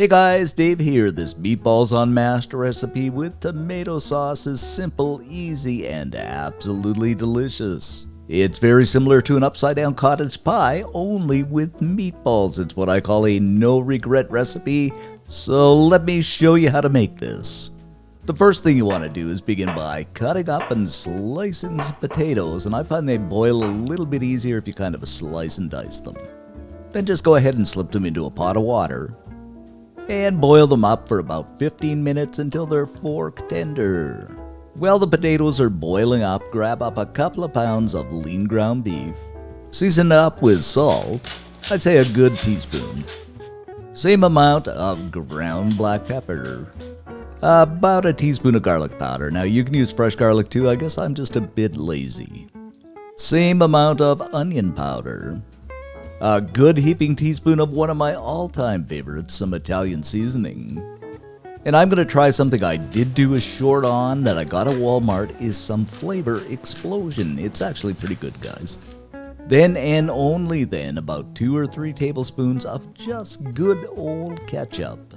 Hey guys, Dave here. This meatballs on mashed recipe with tomato sauce is simple, easy, and absolutely delicious. It's very similar to an upside down cottage pie, only with meatballs. It's what I call a no regret recipe, so let me show you how to make this. The first thing you want to do is begin by cutting up and slicing some potatoes, and I find they boil a little bit easier if you kind of slice and dice them. Then just go ahead and slip them into a pot of water and boil them up for about 15 minutes until they're fork tender. While the potatoes are boiling up, grab up a couple of pounds of lean ground beef, season it up with salt, I'd say a good teaspoon, same amount of ground black pepper, about a teaspoon of garlic powder. Now you can use fresh garlic too, I guess I'm just a bit lazy. Same amount of onion powder, a good heaping teaspoon of one of my all-time favorites, some Italian seasoning. And I'm going to try something I did do a short on that I got at Walmart, is some flavor explosion. It's actually pretty good, guys. Then and only then, about 2 or 3 tablespoons of just good old ketchup.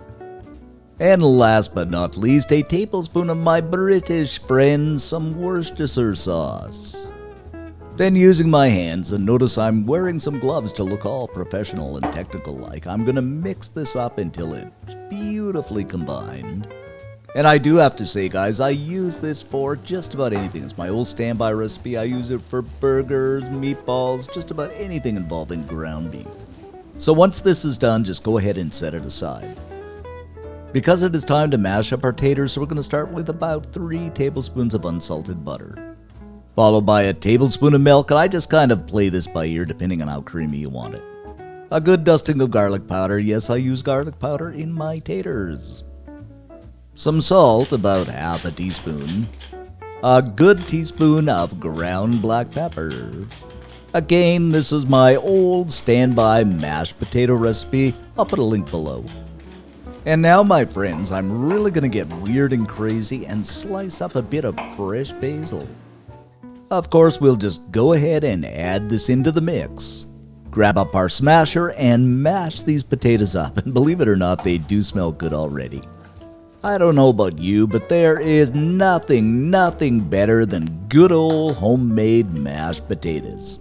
And last but not least, a tablespoon of my British friend, some Worcestershire sauce. Then using my hands, and notice I'm wearing some gloves to look all professional and technical like, I'm going to mix this up until it's beautifully combined. And I do have to say guys, I use this for just about anything. It's my old standby recipe. I use it for burgers, meatballs, just about anything involving ground beef. So once this is done, just go ahead and set it aside. Because it is time to mash up our taters, so we're going to start with about 3 tablespoons of unsalted butter, followed by a tablespoon of milk, and I just kind of play this by ear depending on how creamy you want it. A good dusting of garlic powder. Yes, I use garlic powder in my taters. Some salt, about half a teaspoon. A good teaspoon of ground black pepper. Again, this is my old standby mashed potato recipe. I'll put a link below. And now, my friends, I'm really going to get weird and crazy and slice up a bit of fresh basil. Of course, we'll just go ahead and add this into the mix. Grab up our smasher and mash these potatoes up, and believe it or not, they do smell good already. I don't know about you, but there is nothing better than good old homemade mashed potatoes.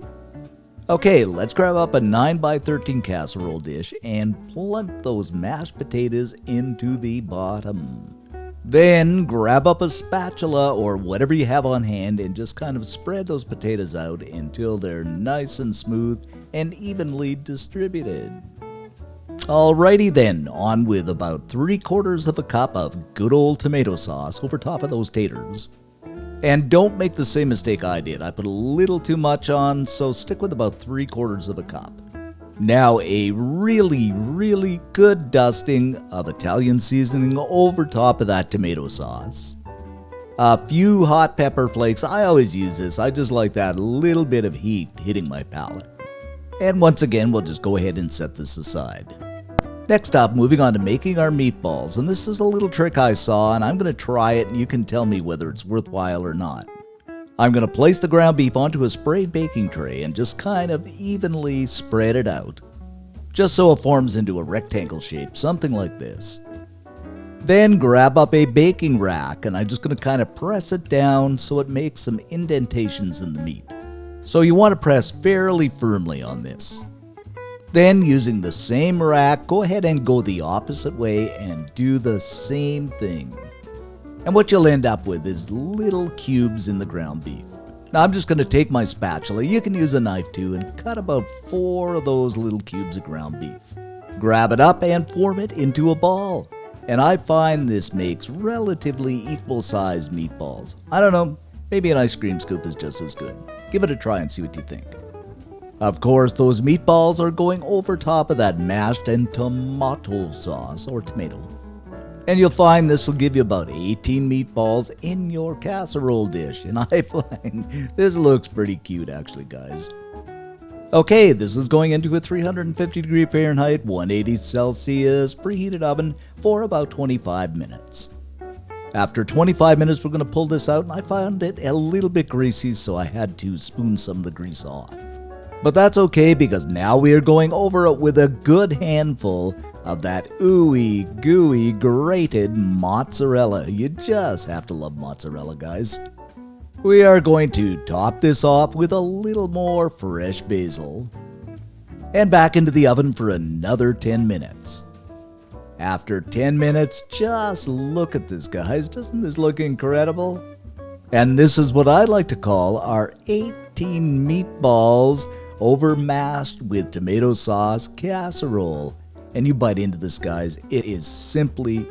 Okay, let's grab up a 9x13 casserole dish and plunk those mashed potatoes into the bottom. Then grab up a spatula or whatever you have on hand and just kind of spread those potatoes out until they're nice and smooth and evenly distributed. Alrighty then, on with about 3/4 of a cup of good old tomato sauce over top of those taters. And don't make the same mistake I did. I put a little too much on, so stick with about 3/4 of a cup. Now a really good dusting of Italian seasoning over top of that tomato sauce. A few hot pepper flakes. I always use this. I just like that little bit of heat hitting my palate. And once again, we'll just go ahead and set this aside. Next up, moving on to making our meatballs. And this is a little trick I saw, and I'm going to try it and you can tell me whether it's worthwhile or not. I'm going to place the ground beef onto a sprayed baking tray and just kind of evenly spread it out, just so it forms into a rectangle shape, something like this. Then grab up a baking rack, and I'm just going to kind of press it down so it makes some indentations in the meat. So you want to press fairly firmly on this. Then using the same rack, go ahead and go the opposite way and do the same thing. And what you'll end up with is little cubes in the ground beef. Now I'm just going to take my spatula, you can use a knife too, and cut about 4 of those little cubes of ground beef. Grab it up and form it into a ball. And I find this makes relatively equal sized meatballs. I don't know, maybe an ice cream scoop is just as good. Give it a try and see what you think. Of course, those meatballs are going over top of that mashed and tomato sauce, or tomato. And you'll find this will give you about 18 meatballs in your casserole dish. And I find this looks pretty cute actually, guys. Okay, this is going into a 350 degree Fahrenheit, 180 Celsius preheated oven for about 25 minutes. After 25 minutes, we're going to pull this out, and I found it a little bit greasy, so I had to spoon some of the grease off. But that's okay, because now we are going over it with a good handful of that ooey gooey grated mozzarella. You just have to love mozzarella, guys. We are going to top this off with a little more fresh basil and back into the oven for another 10 minutes. After 10 minutes, just look at this, guys. Doesn't this look incredible? And this is what I like to call our 18 meatballs over mashed with tomato sauce casserole. And you bite into this, guys. It is simply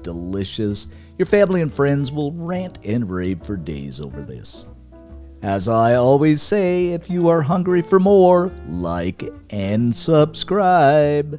delicious. Your family and friends will rant and rave for days over this. As I always say, if you are hungry for more, like and subscribe.